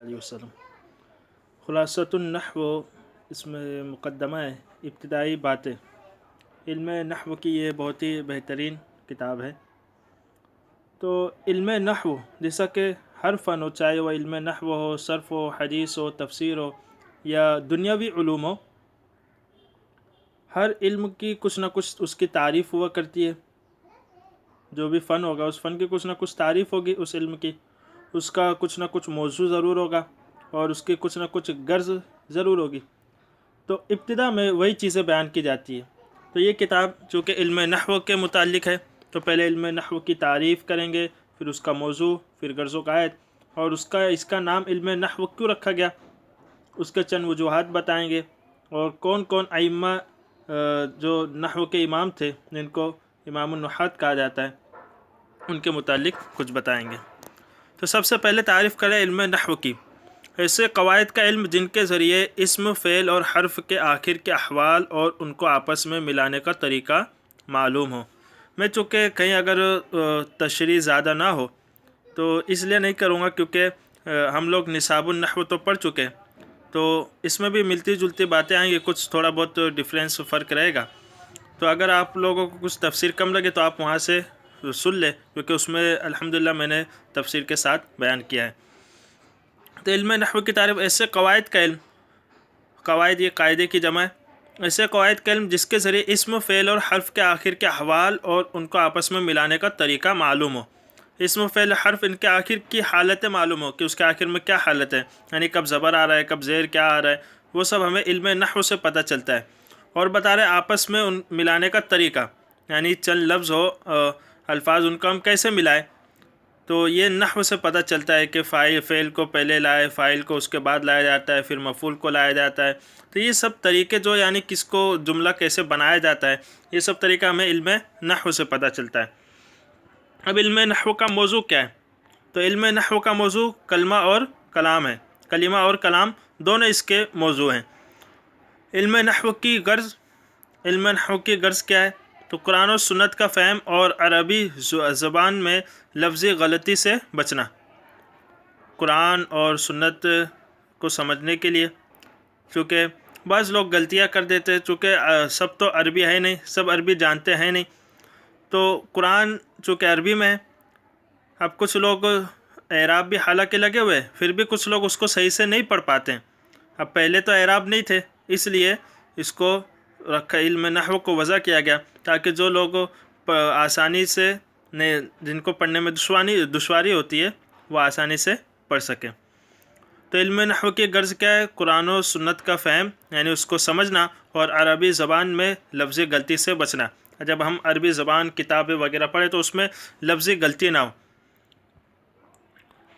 علیہ وسلم۔ خلاصۃ النحو، اس میں مقدمہ ہے، ابتدائی باتیں۔ علم نحو کی یہ بہت ہی بہترین کتاب ہے۔ تو علم نحو جیسا کہ ہر فن ہو، چاہے وہ علم نحو ہو، صرف ہو، حدیث ہو، تفسیر ہو یا دنیاوی علوم ہو، ہر علم کی کچھ نہ کچھ اس کی تعریف ہوا کرتی ہے۔ جو بھی فن ہوگا اس فن کی کچھ نہ کچھ تعریف ہوگی، اس علم کی اس کا کچھ نہ کچھ موضوع ضرور ہوگا اور اس کی کچھ نہ کچھ غرض ضرور ہوگی۔ تو ابتدا میں وہی چیزیں بیان کی جاتی ہے۔ تو یہ کتاب چونکہ علم نحو کے متعلق ہے، تو پہلے علم نحو کی تعریف کریں گے، پھر اس کا موضوع، پھر غرض و قواعد، اور اس کا نام علم نحو کیوں رکھا گیا، اس کے چند وجوہات بتائیں گے، اور کون کون ائمہ جو نحو کے امام تھے جن کو امام النحات کہا جاتا ہے، ان کے متعلق کچھ بتائیں گے۔ تو سب سے پہلے تعریف کریں علم نحو کی۔ ایسے قواعد کا علم جن کے ذریعے اسم، فعل اور حرف کے آخر کے احوال اور ان کو آپس میں ملانے کا طریقہ معلوم ہو۔ میں چونکہ کہیں اگر تشریح زیادہ نہ ہو تو اس لیے نہیں کروں گا، کیونکہ ہم لوگ نصاب النحو تو پڑھ چکے، تو اس میں بھی ملتی جلتی باتیں آئیں گی، کچھ تھوڑا بہت ڈفرینس فرق رہے گا۔ تو اگر آپ لوگوں کو کچھ تفسیر کم لگے تو آپ وہاں سے سن لیں، کیونکہ اس میں الحمدللہ میں نے تفسیر کے ساتھ بیان کیا ہے۔ تو علم نحو کی تعریف، ایسے قواعد کا علم، قواعد یہ قاعدے کی جمع ہے، ایسے قواعد کا علم جس کے ذریعے اسم، فعل اور حرف کے آخر کے احوال اور ان کو آپس میں ملانے کا طریقہ معلوم ہو۔ اسم، فعل، حرف، ان کے آخر کی حالتیں معلوم ہو کہ اس کے آخر میں کیا حالت ہے، یعنی کب زبر آ رہا ہے، کب زیر کیا آ رہا ہے، وہ سب ہمیں علم نحو سے پتہ چلتا ہے۔ اور بتا رہے آپس میں ان ملانے کا طریقہ، یعنی چند لفظ ہو، الفاظ، ان کو ہم کیسے ملائیں، تو یہ نحو سے پتہ چلتا ہے کہ فعل کو پہلے لائے، فاعل کو اس کے بعد لایا جاتا ہے، پھر مفعول کو لایا جاتا ہے۔ تو یہ سب طریقے جو یعنی کس کو جملہ کیسے بنایا جاتا ہے، یہ سب طریقہ ہمیں علم نحو سے پتہ چلتا ہے۔ اب علم نحو کا موضوع کیا ہے؟ تو علم نحو کا موضوع کلمہ اور کلام ہے۔ کلمہ اور کلام دونوں اس کے موضوع ہیں۔ علم نحو کی غرض، علم نحو کی غرض کیا ہے؟ تو قرآن و سنت کا فہم اور عربی زبان میں لفظی غلطی سے بچنا۔ قرآن اور سنت کو سمجھنے کے لیے، چونکہ بعض لوگ غلطیاں کر دیتے ہیں، چونکہ سب تو عربی ہے نہیں، سب عربی جانتے ہیں نہیں، تو قرآن چونکہ عربی میں ہے، اب کچھ لوگ اعراب بھی حالانکہ لگے ہوئے، پھر بھی کچھ لوگ اس کو صحیح سے نہیں پڑھ پاتے ہیں۔ اب پہلے تو اعراب نہیں تھے، اس لیے اس کو رکھا، علم نحو کو وضع کیا گیا، تاکہ جو لوگ آسانی سے جن کو پڑھنے میں دشواری ہوتی ہے وہ آسانی سے پڑھ سکیں۔ تو علم نحو کی غرض کیا ہے؟ قرآن و سنت کا فہم، یعنی اس کو سمجھنا، اور عربی زبان میں لفظی غلطی سے بچنا۔ جب ہم عربی زبان کتابیں وغیرہ پڑھیں تو اس میں لفظی غلطی نہ ہو،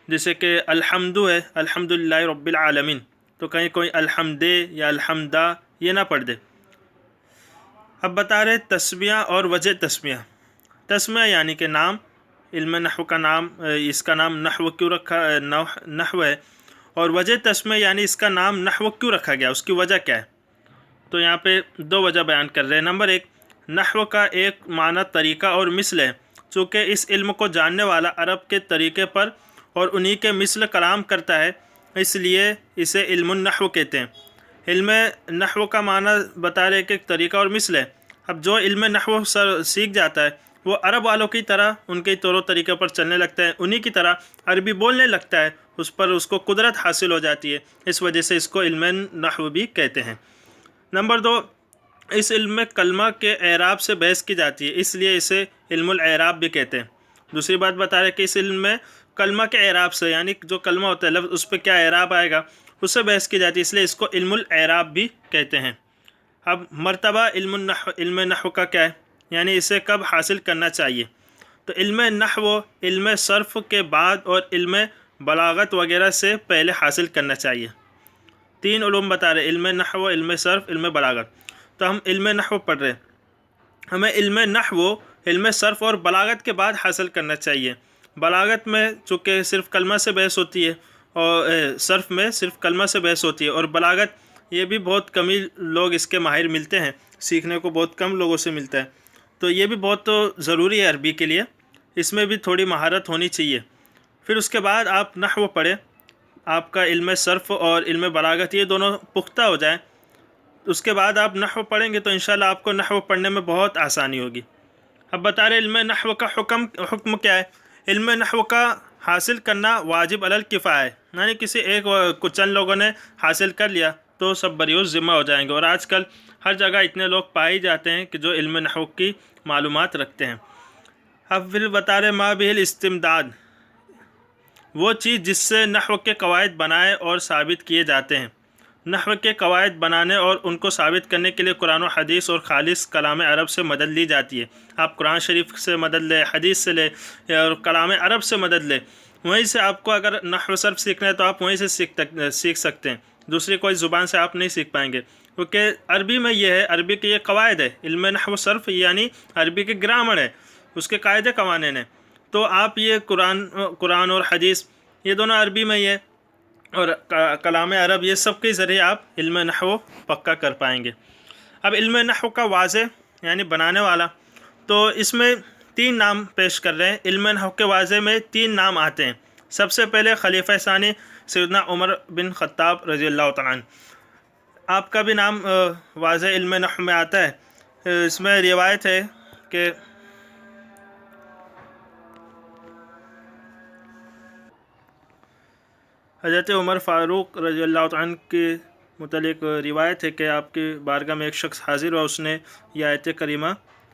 جیسے کہ الحمد ہے، الحمدللہ رب العالمین، تو کہیں کوئی الحمد یا الحمدہ یہ نہ پڑھ دے۔ اب بتا رہے تسمیہ اور وجہ تسمیہ۔ تسمیہ یعنی کہ نام، علم نحو کا نام، اس کا نام نحو کیوں رکھا، نحو ہے، اور وجہ تسمیہ یعنی اس کا نام نحو کیوں رکھا گیا، اس کی وجہ کیا ہے۔ تو یہاں پہ دو وجہ بیان کر رہے ہیں۔ نمبر ایک، نحو کا ایک معنی طریقہ اور مثل ہے، چونکہ اس علم کو جاننے والا عرب کے طریقے پر اور انہی کے مثل کلام کرتا ہے، اس لیے اسے علم النحو کہتے ہیں۔ علم نحو کا معنی بتا رہے کہ ایک طریقہ اور مثل ہے۔ اب جو علم نحو سیکھ جاتا ہے وہ عرب والوں کی طرح ان کے طور و طریقے پر چلنے لگتا ہے، انہی کی طرح عربی بولنے لگتا ہے، اس پر اس کو قدرت حاصل ہو جاتی ہے، اس وجہ سے اس کو علم نحو بھی کہتے ہیں۔ نمبر دو، اس علم میں کلمہ کے اعراب سے بحث کی جاتی ہے، اس لیے اسے علم الاعراب بھی کہتے ہیں۔ دوسری بات بتا رہے کہ اس علم میں کلمہ کے اعراب سے، یعنی جو کلمہ ہوتا ہے لفظ، اس پہ کیا اعراب آئے گا، اس سے بحث کی جاتی ہے، اس لیے اس کو علم الاعراب بھی کہتے ہیں۔ اب مرتبہ علم نحو کا کیا ہے، یعنی اسے کب حاصل کرنا چاہیے؟ تو علم نحو علم صرف کے بعد اور علم بلاغت وغیرہ سے پہلے حاصل کرنا چاہیے۔ تین علوم بتا رہے، علم نحو، علم صرف، علم بلاغت۔ تو ہم علم نحو پڑھ رہے، ہمیں علم نحو علم صرف اور بلاغت کے بعد حاصل کرنا چاہیے۔ بلاغت میں چونکہ صرف کلمہ سے بحث ہوتی ہے، اور صرف میں صرف کلمہ سے بحث ہوتی ہے، اور بلاغت یہ بھی بہت کم ہی لوگ اس کے ماہر ملتے ہیں، سیکھنے کو بہت کم لوگوں سے ملتا ہے، تو یہ بھی بہت ضروری ہے عربی کے لیے، اس میں بھی تھوڑی مہارت ہونی چاہیے۔ پھر اس کے بعد آپ نحو پڑھیں، آپ کا علم صرف اور علم بلاغت یہ دونوں پختہ ہو جائیں، اس کے بعد آپ نحو پڑھیں گے تو انشاءاللہ آپ کو نحو پڑھنے میں بہت آسانی ہوگی۔ اب بتا رہے علم نحو کا حکم کیا ہے۔ علم نحو کا حاصل کرنا واجب علی الکفایہ ہے، یعنی کسی ایک چند لوگوں نے حاصل کر لیا تو سب بریوز ذمہ ہو جائیں گے، اور آج کل ہر جگہ اتنے لوگ پائے جاتے ہیں کہ جو علم نحو کی معلومات رکھتے ہیں۔ اب پھر بتا رہے ما بہ الاستمداد، وہ چیز جس سے نحو کے قواعد بنائے اور ثابت کیے جاتے ہیں۔ نحو کے قواعد بنانے اور ان کو ثابت کرنے کے لیے قرآن و حدیث اور خالص کلام عرب سے مدد لی جاتی ہے۔ آپ قرآن شریف سے مدد لیں، حدیث سے لیں اور کلام عرب سے مدد لیں، وہیں سے آپ کو اگر نحو صرف سیکھنا ہے تو آپ وہیں سے سیکھ سکتے ہیں، دوسری کوئی زبان سے آپ نہیں سیکھ پائیں گے، کیونکہ عربی میں یہ ہے، عربی کے یہ قواعد ہے۔ علم نحو صرف یعنی عربی کے گرامر ہے، اس کے قاعدے قوانین ہیں، تو آپ یہ قرآن اور حدیث یہ دونوں عربی میں ہی ہے، اور کلام عرب یہ سب کے ذریعے آپ علم نحو پکا کر پائیں گے۔ اب علم نحو کا واضح یعنی بنانے والا، تو اس میں 3 نام پیش کر رہے ہیں۔ علم نحو کے واضح میں 3 نام آتے ہیں۔ سب سے پہلے خلیفہ ثانی سیدنا عمر بن خطاب رضی اللہ تعالیٰ عنہ، آپ کا بھی نام واضح علم نحو میں آتا ہے۔ اس میں روایت ہے کہ حضرت عمر فاروق رضی اللہ عنہ کے متعلق روایت ہے کہ آپ کی بارگاہ میں ایک شخص حاضر ہوا، اس نے یہ آیت کریمہ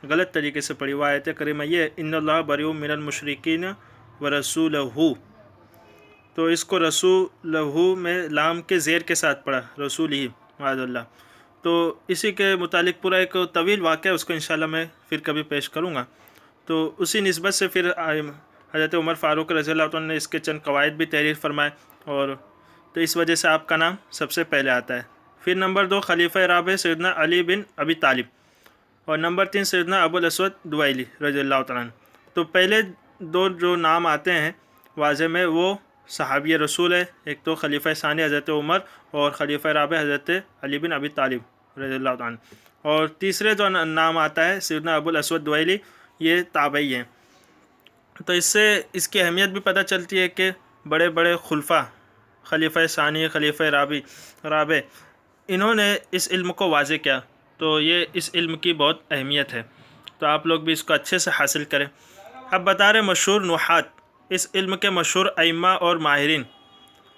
غلط طریقے سے پڑھی۔ وہ آیت کریمہ یہ ان اللہ بریء من المشرکین ورسولہ، تو اس کو رسولہ میں لام کے زیر کے ساتھ پڑھا، رسول ہی معاذ اللہ۔ تو اسی کے متعلق پورا ایک طویل واقعہ، اس کو انشاءاللہ میں پھر کبھی پیش کروں گا۔ تو اسی نسبت سے پھر حضرت عمر فاروق رضی اللہ عنہ نے اس کے چند قواعد بھی تحریر فرمائے، اور تو اس وجہ سے آپ کا نام سب سے پہلے آتا ہے۔ پھر نمبر 2 خلیفہ رابع سیدنا علی بن ابی طالب، اور نمبر 3 سیدنا ابو الاسود دوائلی رضی اللہ تعالیٰ عنہ۔ تو پہلے 2 جو نام آتے ہیں واضح میں وہ صحابی رسول ہے، ایک تو خلیفہ ثانی حضرت عمر اور خلیفہ رابع حضرت علی بن ابی طالب رضی اللہ عنہ، اور تیسرے جو نام آتا ہے سیدنا ابو الاسود دوائلی، یہ تابعی ہیں۔ تو اس سے اس کی اہمیت بھی پتہ چلتی ہے کہ بڑے بڑے خلفاء خلیفہ ثانی خلیفہ رابع انہوں نے اس علم کو واضح کیا، تو یہ اس علم کی بہت اہمیت ہے، تو آپ لوگ بھی اس کو اچھے سے حاصل کریں۔ اب بتا رہے مشہور نحات، اس علم کے مشہور ائمہ اور ماہرین،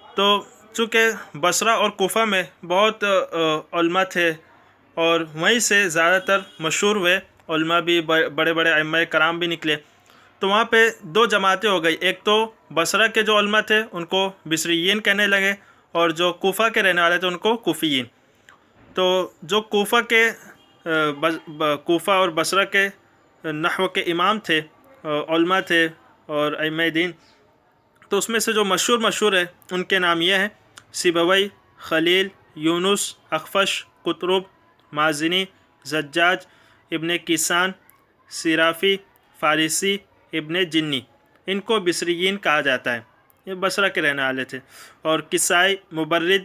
تو چونکہ بصرہ اور کوفہ میں بہت علماء تھے، اور وہیں سے زیادہ تر مشہور ہوئے علماء بھی، بڑے بڑے ائمہ کرام بھی نکلے، تو وہاں پہ 2 جماعتیں ہو گئی۔ ایک تو بصرہ کے جو علماء تھے ان کو بصریین کہنے لگے، اور جو کوفہ کے رہنے والے تھے ان کو کوفیین۔ تو جو کوفہ اور بصرہ کے نحو کے امام تھے، علماء تھے اور ائمہ دین، تو اس میں سے جو مشہور ہے ان کے نام یہ ہیں: سیبوی، خلیل، یونس، اخفش، قطرب، مازنی، زجاج، ابن کیسان، صرافی، فارسی، ابن جنی، ان کو بصریین کہا جاتا ہے، یہ بصرہ کے رہنے والے تھے۔ اور کسائی، مبرد،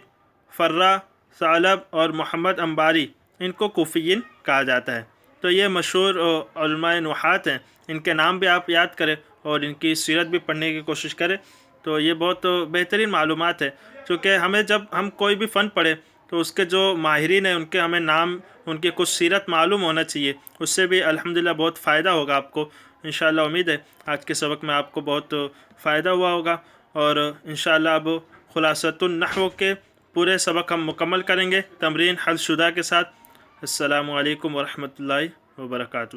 فرا، ثعلب اور محمد انباری، ان کو کوفیین کہا جاتا ہے۔ تو یہ مشہور علماء نحات ہیں، ان کے نام بھی آپ یاد کریں اور ان کی سیرت بھی پڑھنے کی کوشش کریں، تو یہ بہت بہترین معلومات ہے، کیونکہ ہمیں جب ہم کوئی بھی فن پڑھیں تو اس کے جو ماہرین ہیں ان کے ہمیں نام، ان کی کچھ سیرت معلوم ہونا چاہیے، اس سے بھی الحمدللہ بہت فائدہ ہوگا آپ کو۔ انشاءاللہ امید ہے آج کے سبق میں آپ کو بہت فائدہ ہوا ہوگا، اور انشاءاللہ اب خلاصۃ النحو کے پورے سبق ہم مکمل کریں گے تمرین حل شدہ کے ساتھ۔ السلام علیکم ورحمۃ اللہ وبرکاتہ۔